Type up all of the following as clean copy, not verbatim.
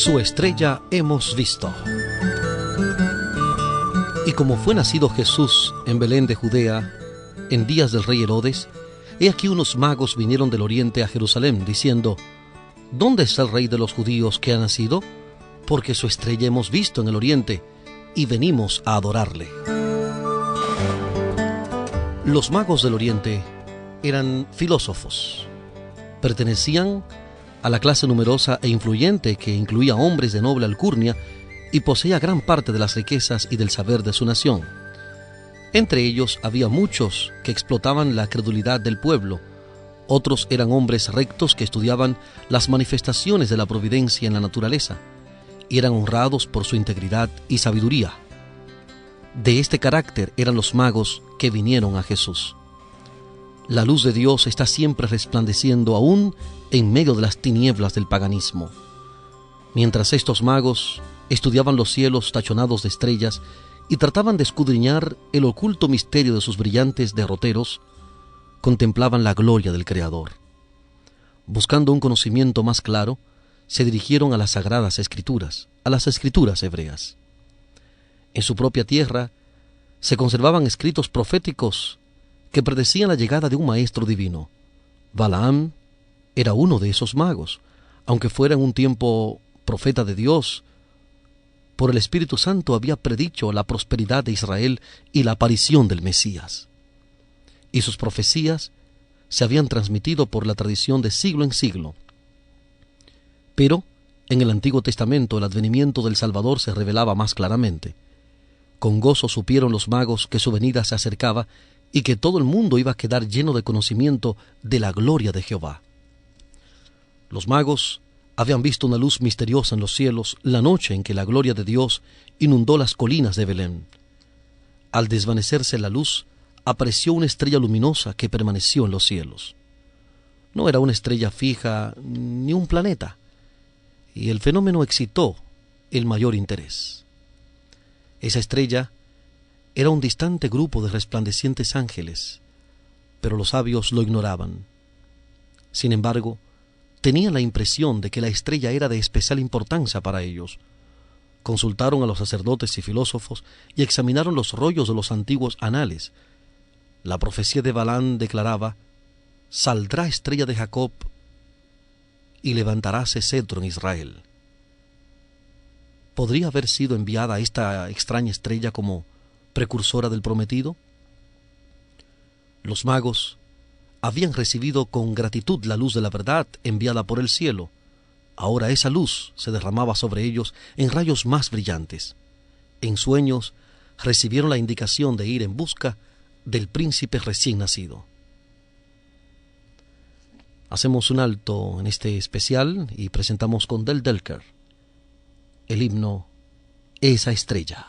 Su estrella hemos visto. Y como fue nacido Jesús en Belén de Judea, en días del rey Herodes, he aquí unos magos vinieron del oriente a Jerusalén, diciendo: ¿Dónde está el rey de los judíos que ha nacido? Porque su estrella hemos visto en el oriente, y venimos a adorarle. Los magos del oriente eran filósofos. Pertenecían a la clase numerosa e influyente que incluía hombres de noble alcurnia y poseía gran parte de las riquezas y del saber de su nación. Entre ellos había muchos que explotaban la credulidad del pueblo. Otros eran hombres rectos que estudiaban las manifestaciones de la providencia en la naturaleza y eran honrados por su integridad y sabiduría. De este carácter eran los magos que vinieron a Jesús. La luz de Dios está siempre resplandeciendo aún en medio de las tinieblas del paganismo. Mientras estos magos estudiaban los cielos tachonados de estrellas y trataban de escudriñar el oculto misterio de sus brillantes derroteros, contemplaban la gloria del Creador. Buscando un conocimiento más claro, se dirigieron a las sagradas escrituras, a las escrituras hebreas. En su propia tierra se conservaban escritos proféticos que predecían la llegada de un maestro divino. Balaam era uno de esos magos, aunque fuera en un tiempo profeta de Dios. Por el Espíritu Santo había predicho la prosperidad de Israel y la aparición del Mesías. Y sus profecías se habían transmitido por la tradición de siglo en siglo. Pero en el Antiguo Testamento el advenimiento del Salvador se revelaba más claramente. Con gozo supieron los magos que su venida se acercaba y que todo el mundo iba a quedar lleno de conocimiento de la gloria de Jehová. Los magos habían visto una luz misteriosa en los cielos la noche en que la gloria de Dios inundó las colinas de Belén. Al desvanecerse la luz, apareció una estrella luminosa que permaneció en los cielos. No era una estrella fija ni un planeta, y el fenómeno excitó el mayor interés. Esa estrella era un distante grupo de resplandecientes ángeles, pero los sabios lo ignoraban. Sin embargo, tenían la impresión de que la estrella era de especial importancia para ellos. Consultaron a los sacerdotes y filósofos y examinaron los rollos de los antiguos anales. La profecía de Balaam declaraba: «Saldrá estrella de Jacob y levantaráse cetro en Israel». ¿Podría haber sido enviada esta extraña estrella como precursora del prometido? Los magos habían recibido con gratitud la luz de la verdad enviada por el cielo. Ahora esa luz se derramaba sobre ellos en rayos más brillantes. En sueños recibieron la indicación de ir en busca del príncipe recién nacido. Hacemos un alto en este especial y presentamos con Del Delker el himno Esa estrella.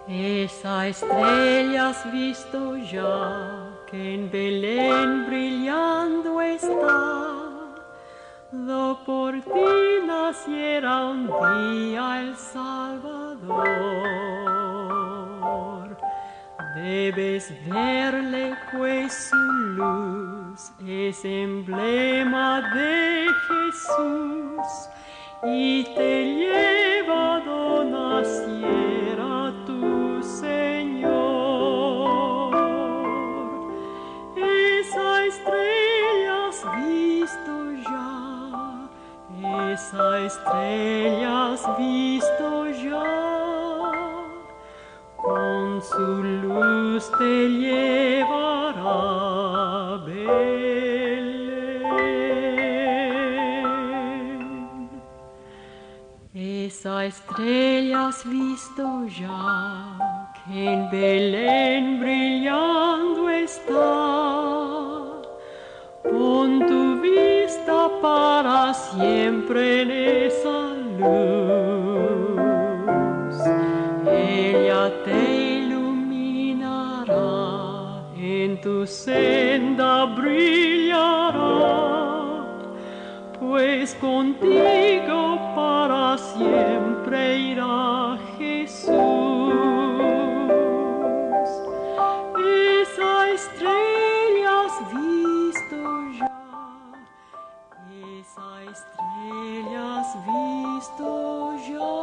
Esa estrella has visto ya, que en Belén brillando está, do por ti naciera un día el Salvador. Debes verle, pues su luz es emblema de Jesús y te lleva do naciera tu Señor. Esa estrella has visto ya, esa estrella has visto ya, con su luz te llevará a Belén. Esa estrella has visto ya, que en Belén brillando está. Pon tu vista para siempre en esa luz. Ella te iluminará, en tu senda brillará, pues contigo para siempre irá Jesús. Esa estrella le has visto ya,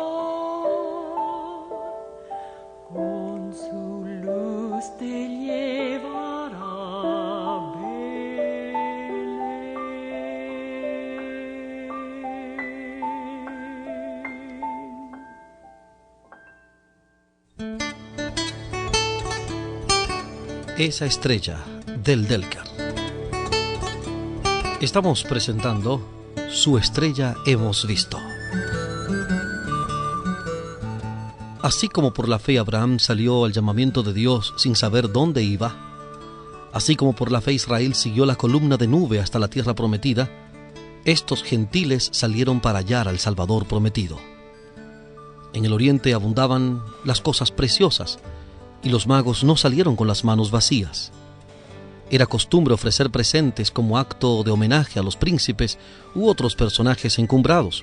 con su luz te llevará a Belén. Esa estrella del Delcar. Estamos presentando Su estrella hemos visto. Así como por la fe Abraham salió al llamamiento de Dios sin saber dónde iba, así como por la fe Israel siguió la columna de nube hasta la tierra prometida, estos gentiles salieron para hallar al Salvador prometido. En el oriente abundaban las cosas preciosas, y los magos no salieron con las manos vacías. Era costumbre ofrecer presentes como acto de homenaje a los príncipes u otros personajes encumbrados,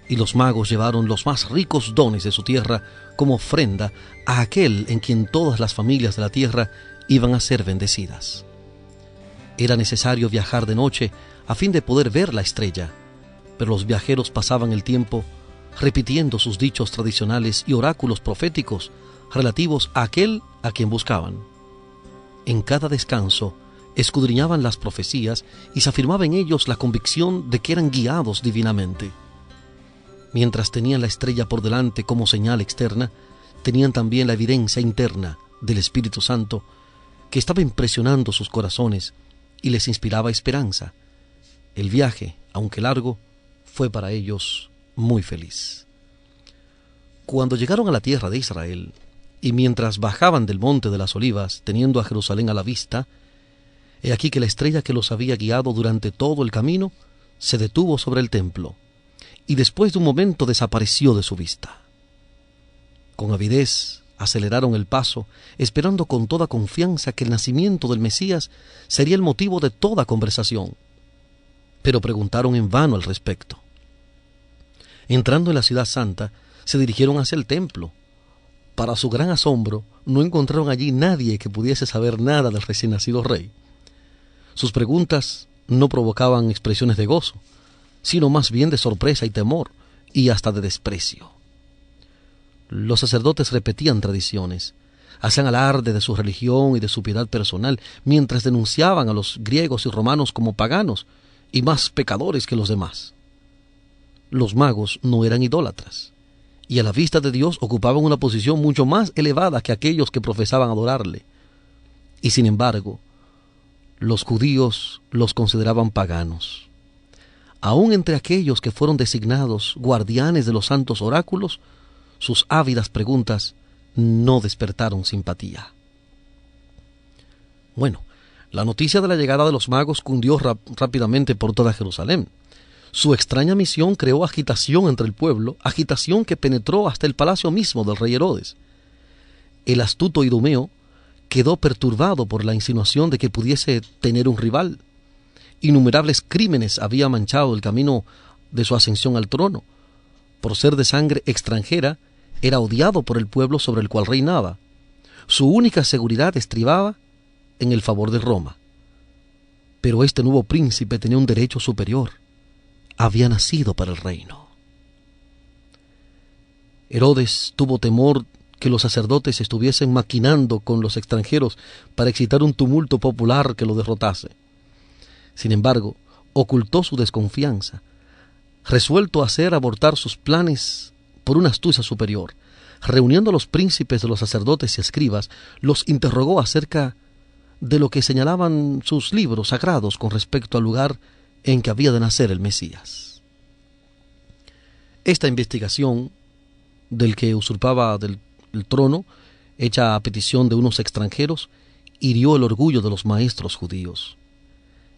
y los magos llevaron los más ricos dones de su tierra como ofrenda a aquel en quien todas las familias de la tierra iban a ser bendecidas. Era necesario viajar de noche a fin de poder ver la estrella, pero los viajeros pasaban el tiempo repitiendo sus dichos tradicionales y oráculos proféticos relativos a aquel a quien buscaban. En cada descanso escudriñaban las profecías y se afirmaba en ellos la convicción de que eran guiados divinamente. Mientras tenían la estrella por delante como señal externa, tenían también la evidencia interna del Espíritu Santo que estaba impresionando sus corazones y les inspiraba esperanza. El viaje, aunque largo, fue para ellos muy feliz. Cuando llegaron a la tierra de Israel, y mientras bajaban del monte de las Olivas, teniendo a Jerusalén a la vista, he aquí que la estrella que los había guiado durante todo el camino se detuvo sobre el templo, y después de un momento desapareció de su vista. Con avidez aceleraron el paso, esperando con toda confianza que el nacimiento del Mesías sería el motivo de toda conversación, pero preguntaron en vano al respecto. Entrando en la ciudad santa, se dirigieron hacia el templo. Para su gran asombro, no encontraron allí nadie que pudiese saber nada del recién nacido rey. Sus preguntas no provocaban expresiones de gozo, sino más bien de sorpresa y temor, y hasta de desprecio. Los sacerdotes repetían tradiciones, hacían alarde de su religión y de su piedad personal, mientras denunciaban a los griegos y romanos como paganos y más pecadores que los demás. Los magos no eran idólatras, y a la vista de Dios ocupaban una posición mucho más elevada que aquellos que profesaban adorarle. Y sin embargo, los judíos los consideraban paganos. Aún entre aquellos que fueron designados guardianes de los santos oráculos, sus ávidas preguntas no despertaron simpatía. Bueno, la noticia de la llegada de los magos cundió rápidamente por toda Jerusalén. Su extraña misión creó agitación entre el pueblo, agitación que penetró hasta el palacio mismo del rey Herodes. El astuto Idumeo quedó perturbado por la insinuación de que pudiese tener un rival. Innumerables crímenes habían manchado el camino de su ascensión al trono. Por ser de sangre extranjera, era odiado por el pueblo sobre el cual reinaba. Su única seguridad estribaba en el favor de Roma. Pero este nuevo príncipe tenía un derecho superior. Había nacido para el reino. Herodes tuvo temor que los sacerdotes estuviesen maquinando con los extranjeros para excitar un tumulto popular que lo derrotase. Sin embargo, ocultó su desconfianza, resuelto a hacer abortar sus planes por una astucia superior. Reuniendo a los príncipes de los sacerdotes y escribas, los interrogó acerca de lo que señalaban sus libros sagrados con respecto al lugar en que había de nacer el Mesías. Esta investigación del que usurpaba el trono, hecha a petición de unos extranjeros, hirió el orgullo de los maestros judíos.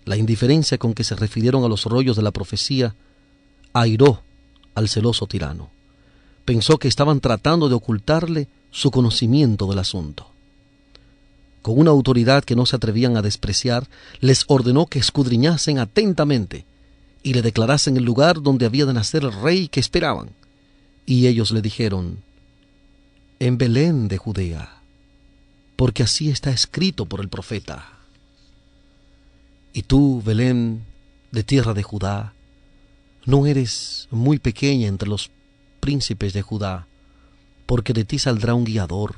La indiferencia con que se refirieron a los rollos de la profecía airó al celoso tirano. Pensó que estaban tratando de ocultarle su conocimiento del asunto. Con una autoridad que no se atrevían a despreciar, les ordenó que escudriñasen atentamente y le declarasen el lugar donde había de nacer el rey que esperaban. Y ellos le dijeron: en Belén de Judea, porque así está escrito por el profeta. Y tú, Belén, de tierra de Judá, no eres muy pequeña entre los príncipes de Judá, porque de ti saldrá un guiador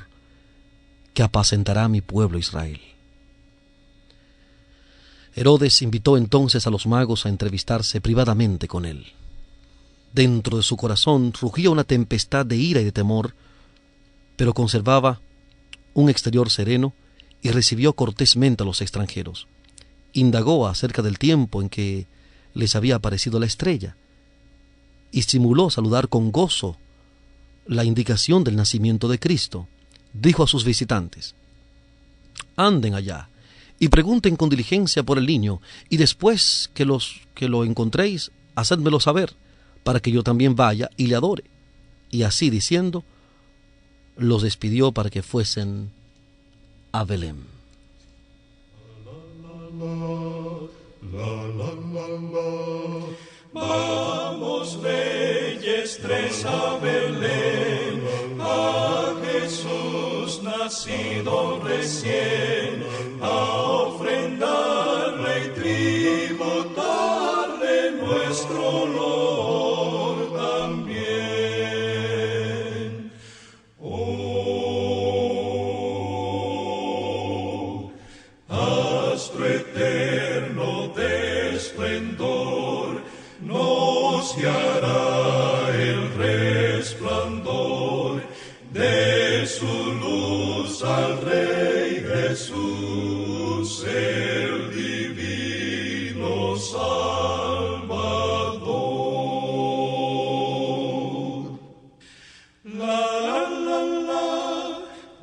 que apacentará a mi pueblo Israel. Herodes invitó entonces a los magos a entrevistarse privadamente con él. Dentro de su corazón rugía una tempestad de ira y de temor, pero conservaba un exterior sereno y recibió cortésmente a los extranjeros. Indagó acerca del tiempo en que les había aparecido la estrella y simuló saludar con gozo la indicación del nacimiento de Cristo. Dijo a sus visitantes: anden allá y pregunten con diligencia por el niño, y después que lo encontréis, hacedmelo saber, para que yo también vaya y le adore. Y así diciendo, los despidió para que fuesen a Belén. Vamos, reyes tres, a Belén, a Jesús nacido recién, a ofrendarle y tributarle nuestro olor también. Oh, astro eterno de esplendor, nos guiará el resplandor de su luz al Rey Jesús, el divino Salvador. La la la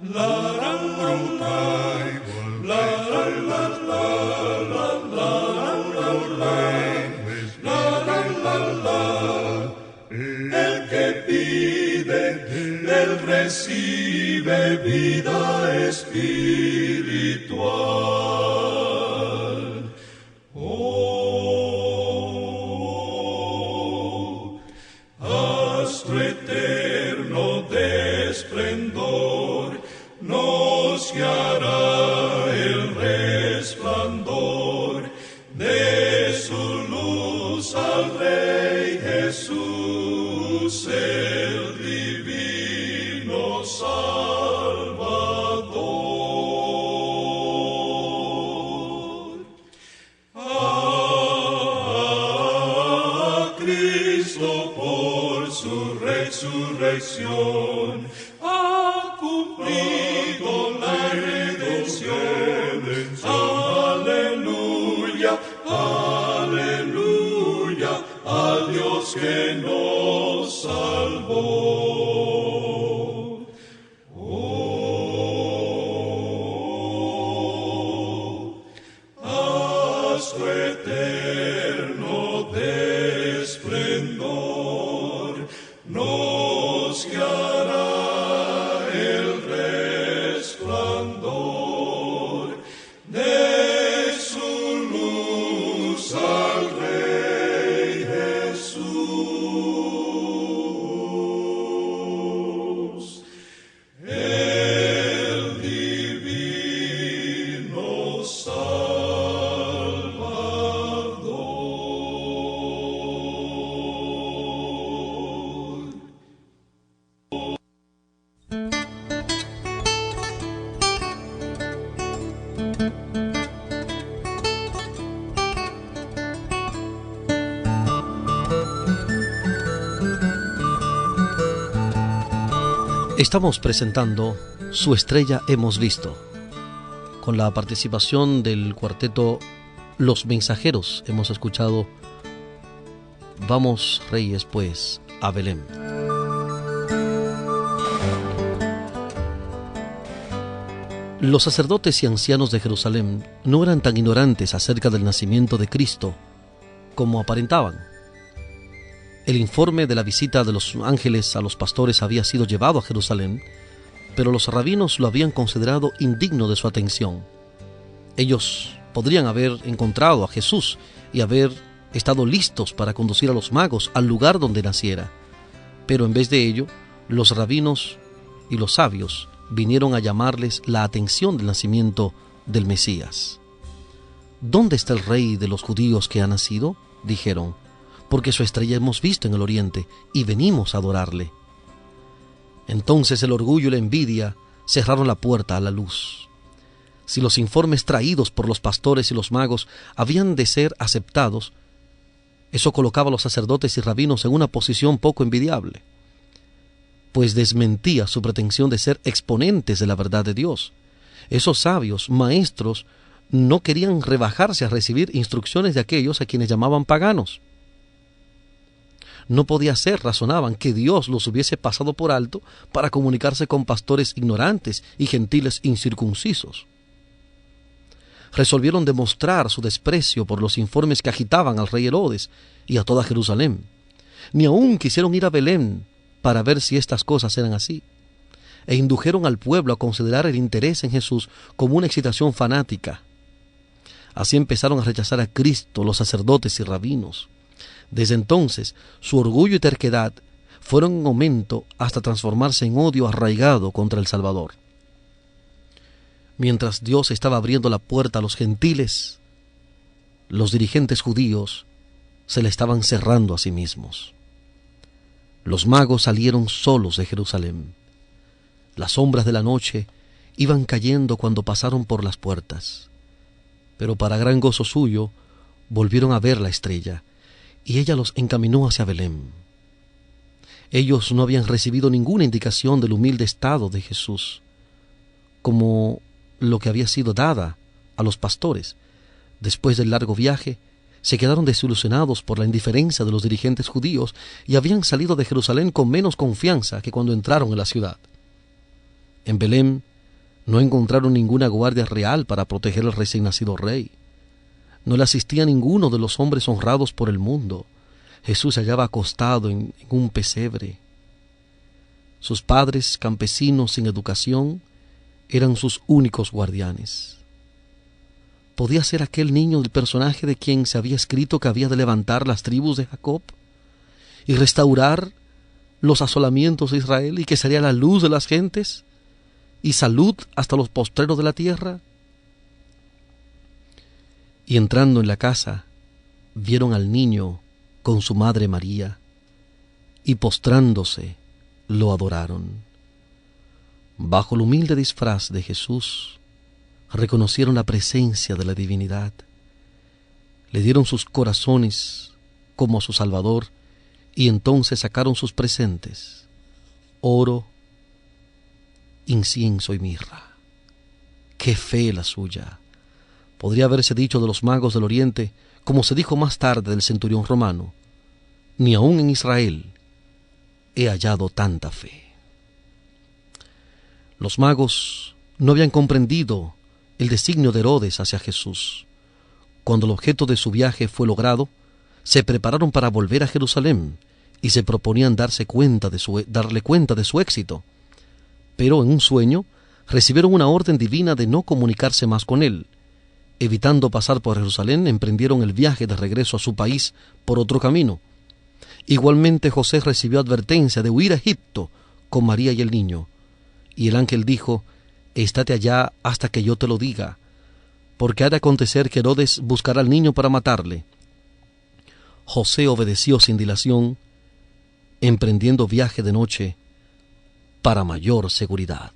la la la la la la. El que pide, él recibe vida espiritual. Oh, astro eterno de esplendor, nos guiará el resplandor de su luz al Rey Jesús, el divino Salvador. A Cristo por su resurrección ha cumplido la redención. Aleluya, aleluya, al Dios que nos salvó. Oh, astro eterno de esplendor, nos guiará el resplandor de su luz al Rey Jesús, el divino Salvador. Estamos presentando Su estrella hemos visto, con la participación del cuarteto Los Mensajeros. Hemos escuchado Vamos, reyes, pues, a Belén. Los sacerdotes y ancianos de Jerusalén no eran tan ignorantes acerca del nacimiento de Cristo como aparentaban. El informe de la visita de los ángeles a los pastores había sido llevado a Jerusalén, pero los rabinos lo habían considerado indigno de su atención. Ellos podrían haber encontrado a Jesús y haber estado listos para conducir a los magos al lugar donde naciera, pero en vez de ello, los rabinos y los sabios vinieron a llamarles la atención del nacimiento del Mesías. ¿Dónde está el rey de los judíos que ha nacido?, dijeron. porque su estrella hemos visto en el oriente y venimos a adorarle. Entonces el orgullo y la envidia cerraron la puerta a la luz. Si los informes traídos por los pastores y los magos habían de ser aceptados, eso colocaba a los sacerdotes y rabinos en una posición poco envidiable, pues desmentía su pretensión de ser exponentes de la verdad de Dios. Esos sabios, maestros, no querían rebajarse a recibir instrucciones de aquellos a quienes llamaban paganos. No podía ser, razonaban, que Dios los hubiese pasado por alto para comunicarse con pastores ignorantes y gentiles incircuncisos. Resolvieron demostrar su desprecio por los informes que agitaban al rey Herodes y a toda Jerusalén. Ni aun quisieron ir a Belén para ver si estas cosas eran así, e indujeron al pueblo a considerar el interés en Jesús como una excitación fanática. Así empezaron a rechazar a Cristo los sacerdotes y rabinos. Desde entonces, su orgullo y terquedad fueron en aumento hasta transformarse en odio arraigado contra el Salvador. Mientras Dios estaba abriendo la puerta a los gentiles, los dirigentes judíos se le estaban cerrando a sí mismos. Los magos salieron solos de Jerusalén. Las sombras de la noche iban cayendo cuando pasaron por las puertas, pero para gran gozo suyo volvieron a ver la estrella, y ella los encaminó hacia Belén. Ellos no habían recibido ninguna indicación del humilde estado de Jesús, como lo que había sido dada a los pastores. Después del largo viaje, se quedaron desilusionados por la indiferencia de los dirigentes judíos y habían salido de Jerusalén con menos confianza que cuando entraron en la ciudad. En Belén no encontraron ninguna guardia real para proteger al recién nacido rey. No le asistía ninguno de los hombres honrados por el mundo. Jesús se hallaba acostado en un pesebre. Sus padres, campesinos sin educación, eran sus únicos guardianes. ¿Podía ser aquel niño el personaje de quien se había escrito que había de levantar las tribus de Jacob y restaurar los asolamientos de Israel, y que sería la luz de las gentes y salud hasta los postreros de la tierra? Y entrando en la casa, vieron al niño con su madre María, y postrándose, lo adoraron. Bajo el humilde disfraz de Jesús, reconocieron la presencia de la divinidad. Le dieron sus corazones como a su Salvador, y entonces sacaron sus presentes: oro, incienso y mirra. ¡Qué fe la suya! Podría haberse dicho de los magos del Oriente, como se dijo más tarde del centurión romano: ni aun en Israel he hallado tanta fe. Los magos no habían comprendido el designio de Herodes hacia Jesús. Cuando el objeto de su viaje fue logrado, se prepararon para volver a Jerusalén y se proponían darle cuenta de su éxito. Pero en un sueño recibieron una orden divina de no comunicarse más con él. Evitando pasar por Jerusalén, emprendieron el viaje de regreso a su país por otro camino. Igualmente José recibió advertencia de huir a Egipto con María y el niño. Y el ángel dijo: estate allá hasta que yo te lo diga, porque ha de acontecer que Herodes buscará al niño para matarle. José obedeció sin dilación, emprendiendo viaje de noche para mayor seguridad.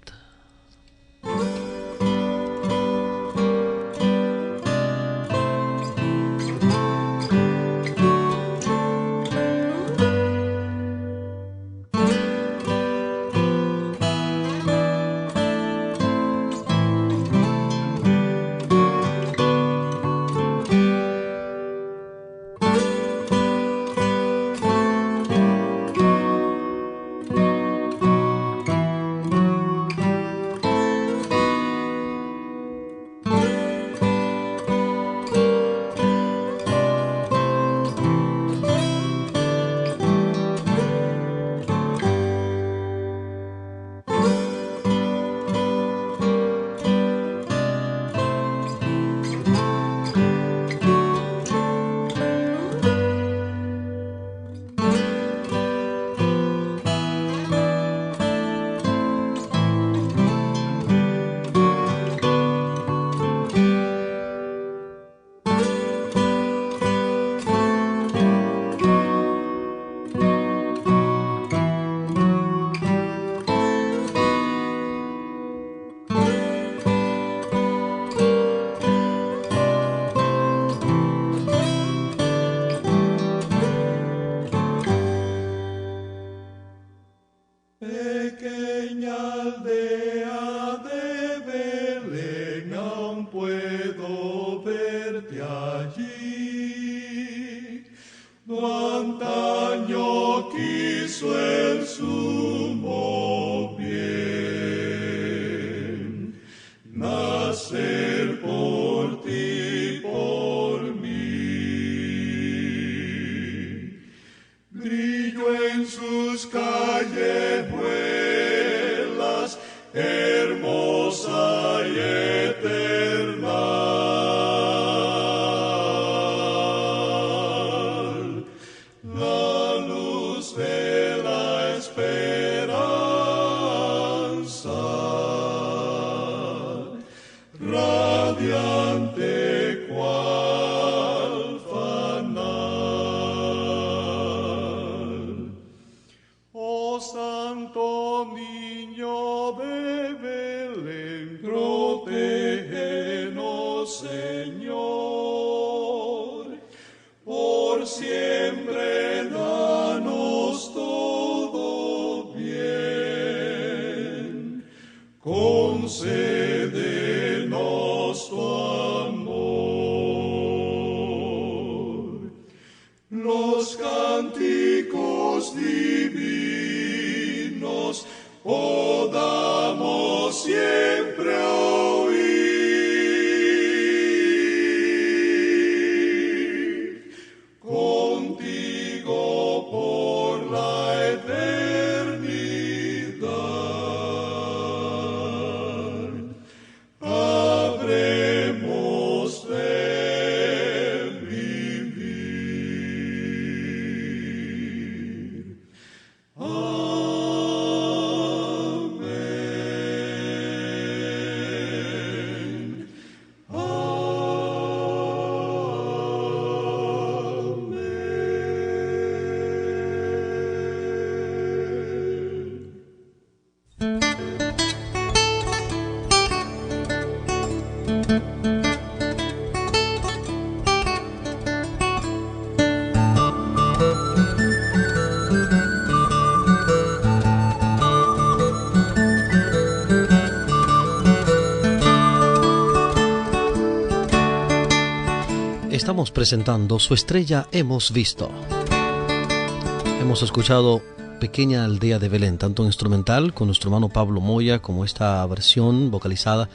hizo el sumo bien, nacer por ti, por mí. Brilló en sus callejuelas, hermosa y eterna. Radiante cual fanal. Oh Santo Niño de Belén, protégenos, Señor, por siempre danos todo bien, concédenos tu amor. Los cánticos divinos podamos siempre oír, contigo por la eternidad. Habremos de vivir. Amén. Amén. Estamos presentando Su estrella hemos visto. Hemos escuchado Pequeña aldea de Belén, tanto instrumental con nuestro hermano Pablo Moya, como esta versión vocalizada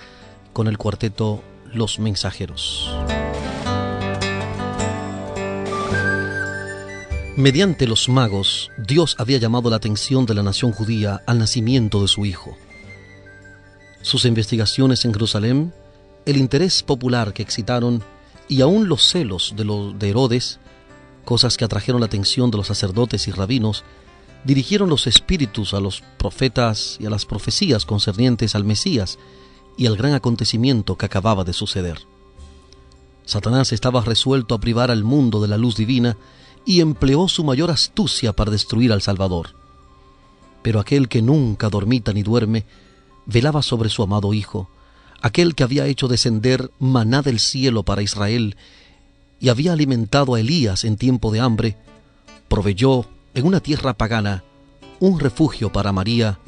con el cuarteto Los Mensajeros. Mediante los magos, Dios había llamado la atención de la nación judía al nacimiento de su Hijo. Sus investigaciones en Jerusalén, el interés popular que excitaron y aún los celos de Herodes, cosas que atrajeron la atención de los sacerdotes y rabinos, dirigieron los espíritus a los profetas y a las profecías concernientes al Mesías y al gran acontecimiento que acababa de suceder. Satanás estaba resuelto a privar al mundo de la luz divina y empleó su mayor astucia para destruir al Salvador. Pero aquel que nunca dormita ni duerme, velaba sobre su amado Hijo, aquel que había hecho descender maná del cielo para Israel y había alimentado a Elías en tiempo de hambre, proveyó en una tierra pagana un refugio para María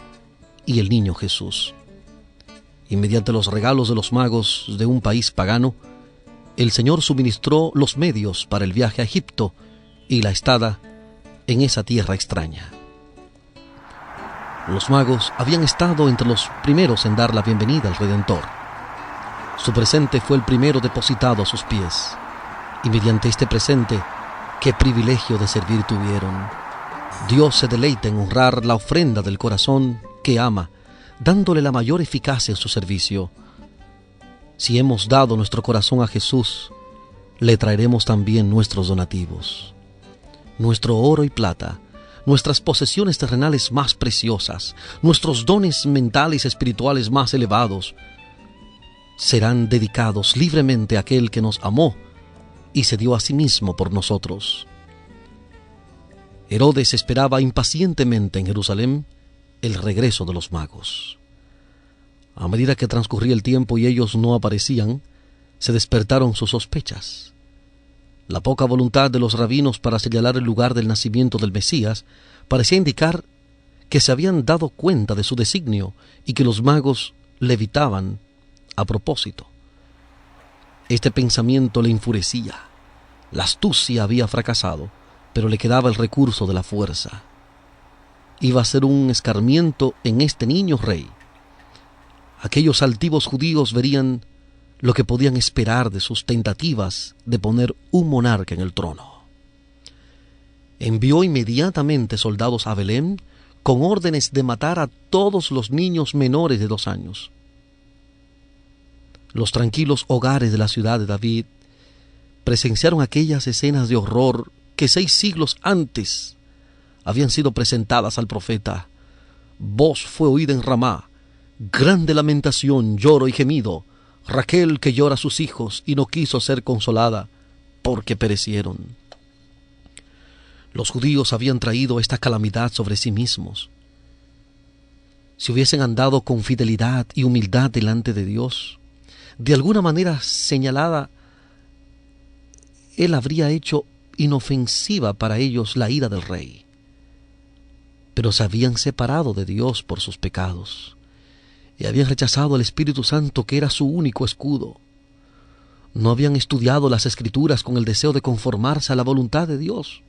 y el niño Jesús. Y mediante los regalos de los magos de un país pagano, el Señor suministró los medios para el viaje a Egipto y la estada en esa tierra extraña. Los magos habían estado entre los primeros en dar la bienvenida al Redentor. Su presente fue el primero depositado a sus pies, y mediante este presente, qué privilegio de servir tuvieron. Dios se deleita en honrar la ofrenda del corazón que ama, dándole la mayor eficacia en su servicio. Si hemos dado nuestro corazón a Jesús, le traeremos también nuestros donativos. Nuestro oro y plata, nuestras posesiones terrenales más preciosas, nuestros dones mentales y espirituales más elevados, serán dedicados libremente a aquel que nos amó y se dio a sí mismo por nosotros. Herodes esperaba impacientemente en Jerusalén el regreso de los magos. A medida que transcurría el tiempo y ellos no aparecían, se despertaron sus sospechas. La poca voluntad de los rabinos para señalar el lugar del nacimiento del Mesías parecía indicar que se habían dado cuenta de su designio y que los magos le evitaban a propósito. Este pensamiento le enfurecía. La astucia había fracasado, pero le quedaba el recurso de la fuerza. iba a ser un escarmiento en este niño rey. Aquellos altivos judíos verían lo que podían esperar de sus tentativas de poner un monarca en el trono. Envió inmediatamente soldados a Belén con órdenes de matar a todos los niños menores de 2 años. Los tranquilos hogares de la ciudad de David presenciaron aquellas escenas de horror que 6 siglos antes habían sido presentadas al profeta. Voz fue oída en Ramá, grande lamentación, lloro y gemido, Raquel que llora a sus hijos y no quiso ser consolada porque perecieron. Los judíos habían traído esta calamidad sobre sí mismos. Si hubiesen andado con fidelidad y humildad delante de Dios, de alguna manera señalada, Él habría hecho inofensiva para ellos la ira del rey. Pero se habían separado de Dios por sus pecados y habían rechazado al Espíritu Santo, que era su único escudo. No habían estudiado las Escrituras con el deseo de conformarse a la voluntad de Dios.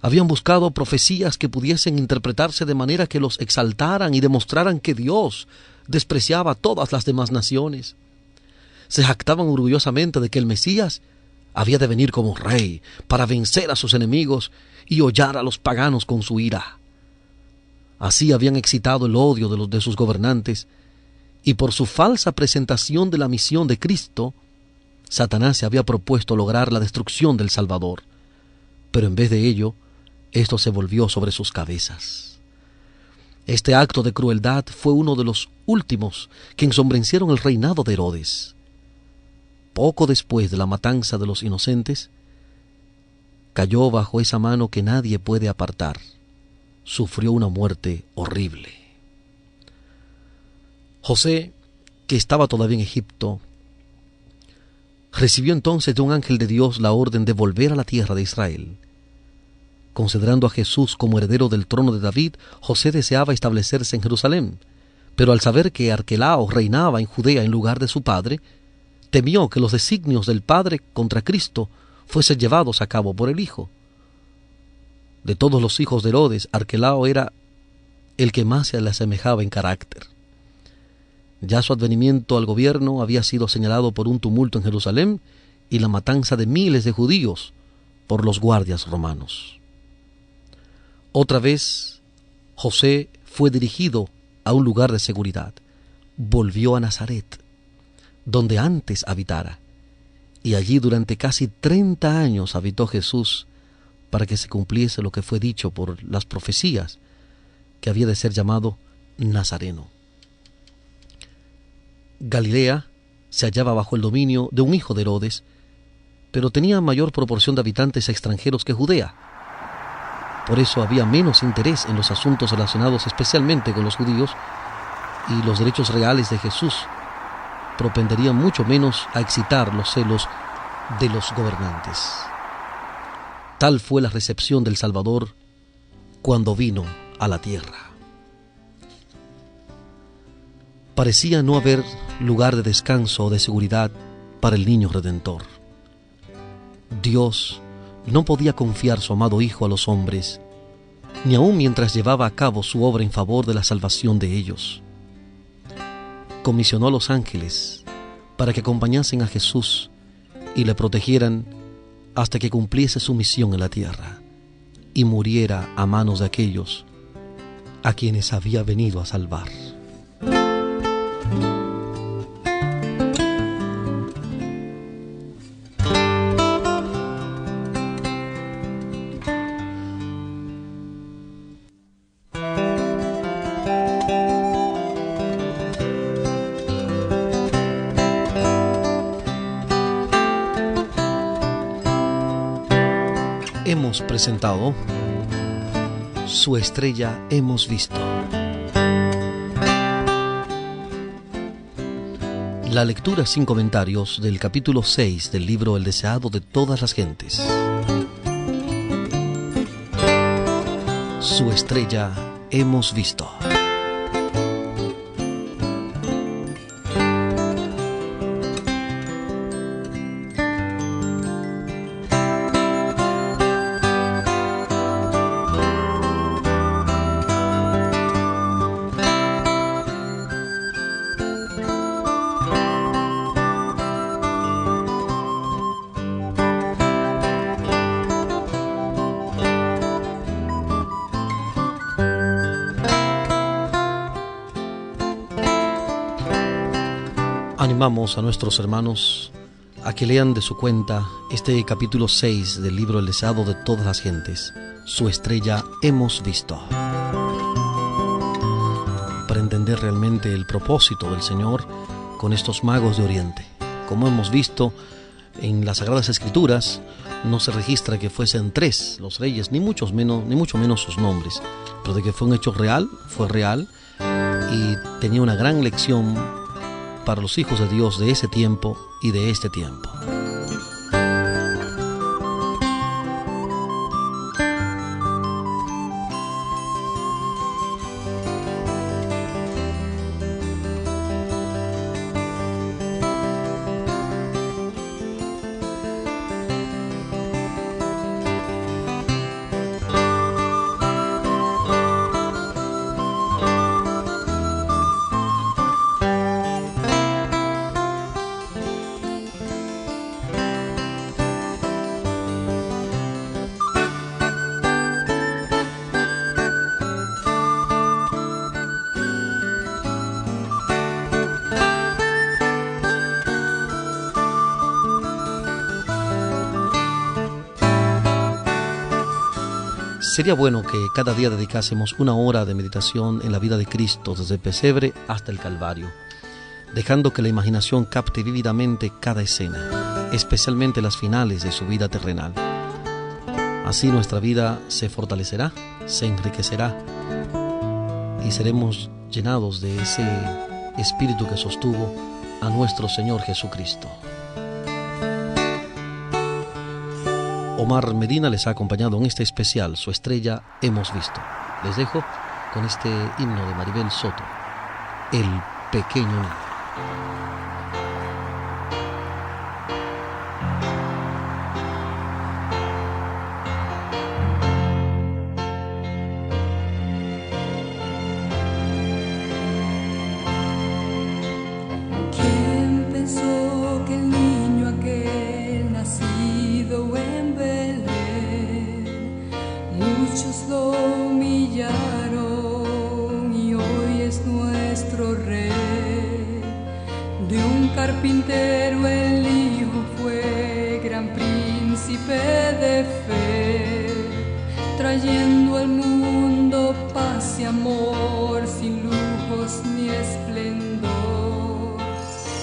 Habían buscado profecías que pudiesen interpretarse de manera que los exaltaran y demostraran que Dios despreciaba a todas las demás naciones. Se jactaban orgullosamente de que el Mesías había de venir como rey para vencer a sus enemigos y hollar a los paganos con su ira. Así habían excitado el odio de sus gobernantes, y por su falsa presentación de la misión de Cristo, Satanás se había propuesto lograr la destrucción del Salvador. Pero en vez de ello, esto se volvió sobre sus cabezas. Este acto de crueldad fue uno de los últimos que ensombrecieron el reinado de Herodes. Poco después de la matanza de los inocentes, cayó bajo esa mano que nadie puede apartar. Sufrió una muerte horrible. José, que estaba todavía en Egipto, recibió entonces de un ángel de Dios la orden de volver a la tierra de Israel. Considerando a Jesús como heredero del trono de David, José deseaba establecerse en Jerusalén, pero al saber que Arquelao reinaba en Judea en lugar de su padre, temió que los designios del Padre contra Cristo fuesen llevados a cabo por el Hijo. De todos los hijos de Herodes, Arquelao era el que más se le asemejaba en carácter. Ya su advenimiento al gobierno había sido señalado por un tumulto en Jerusalén y la matanza de miles de judíos por los guardias romanos. Otra vez, José fue dirigido a un lugar de seguridad. Volvió a Nazaret, donde antes habitara, y allí durante casi 30 años habitó Jesús, para que se cumpliese lo que fue dicho por las profecías, que había de ser llamado Nazareno. Galilea se hallaba bajo el dominio de un hijo de Herodes, pero tenía mayor proporción de habitantes extranjeros que Judea. Por eso había menos interés en los asuntos relacionados especialmente con los judíos, y los derechos reales de Jesús propenderían mucho menos a excitar los celos de los gobernantes. Tal fue la recepción del Salvador cuando vino a la tierra. Parecía no haber lugar de descanso o de seguridad para el niño redentor. Dios no podía confiar su amado Hijo a los hombres, ni aun mientras llevaba a cabo su obra en favor de la salvación de ellos. Comisionó a los ángeles para que acompañasen a Jesús y le protegieran hasta que cumpliese su misión en la tierra y muriera a manos de aquellos a quienes había venido a salvar. Hemos presentado Su estrella hemos visto. La lectura sin comentarios del capítulo 6 del libro El deseado de todas las gentes. Su estrella hemos visto. Animamos a nuestros hermanos a que lean de su cuenta este capítulo 6 del libro El deseado de todas las gentes, Su estrella hemos visto, para entender realmente el propósito del Señor con estos magos de Oriente. Como hemos visto en las Sagradas Escrituras, no se registra que fuesen 3 los reyes, ni mucho menos sus nombres, pero de que fue un hecho real, fue real, y tenía una gran lección para los hijos de Dios de ese tiempo y de este tiempo. Sería bueno que cada día dedicásemos una hora de meditación en la vida de Cristo desde el pesebre hasta el Calvario, dejando que la imaginación capte vívidamente cada escena, especialmente las finales de su vida terrenal. Así nuestra vida se fortalecerá, se enriquecerá y seremos llenados de ese espíritu que sostuvo a nuestro Señor Jesucristo. Omar Medina les ha acompañado en este especial, Su estrella hemos visto. Les dejo con este himno de Maribel Soto, El pequeño niño. Muchos lo humillaron y hoy es nuestro rey. De un carpintero el hijo fue gran príncipe de fe, trayendo al mundo paz y amor sin lujos ni esplendor.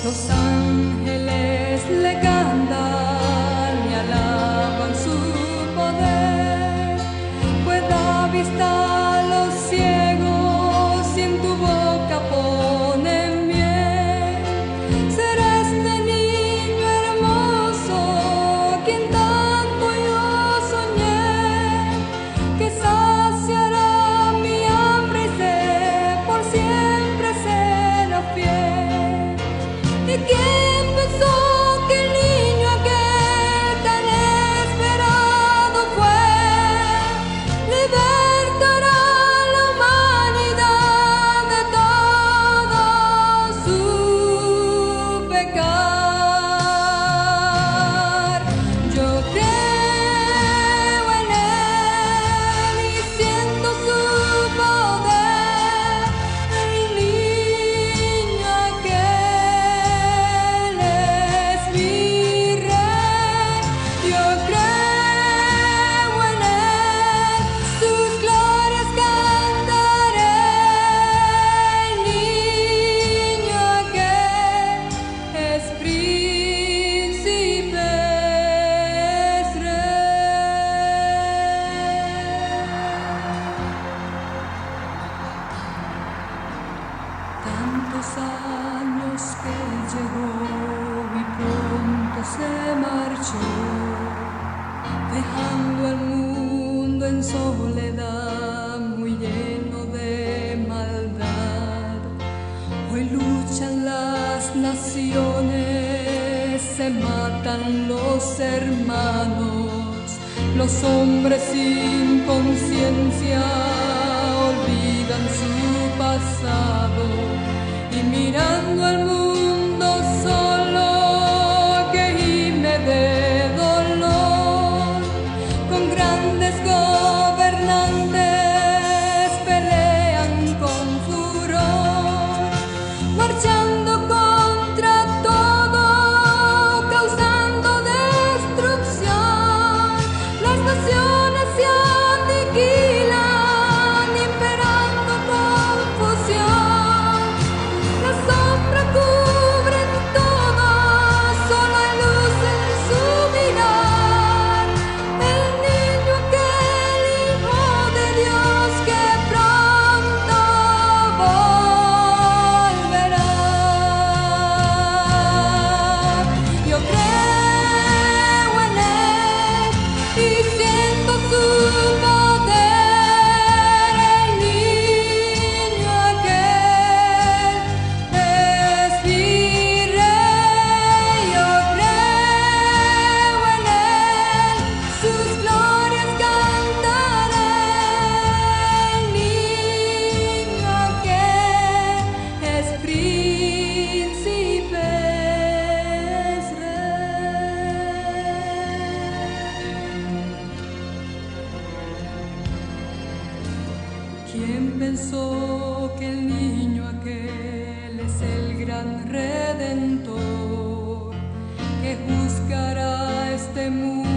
Los ángeles le cantan y alaban su poder, pues da vista a los ciegos y en tu boca ponen miel. Será este niño hermoso quien tanto yo soñé, que saciará mi hambre y sed, por siempre será fiel. ¿Y quién pensó que el niño aquel tan esperado fue? Libertará a la humanidad de todo su pecar. Yo creo en él y siento su poder. El niño aquel es mi rey. Yo creo en él, sus glorias cantaré. El niño aquel es príncipe, es rey. Tantos años que llegó y pronto se marchó, dejando al mundo en soledad, muy lleno de maldad. Hoy luchan las naciones, se matan los hermanos, los hombres sin conciencia olvidan su pasado, y mirando al mundo solo que gime de dolor, con grandes gobernantes pelean con furor, marchando contra ¿Quién pensó que el niño aquel es el gran redentor que juzgará este mundo?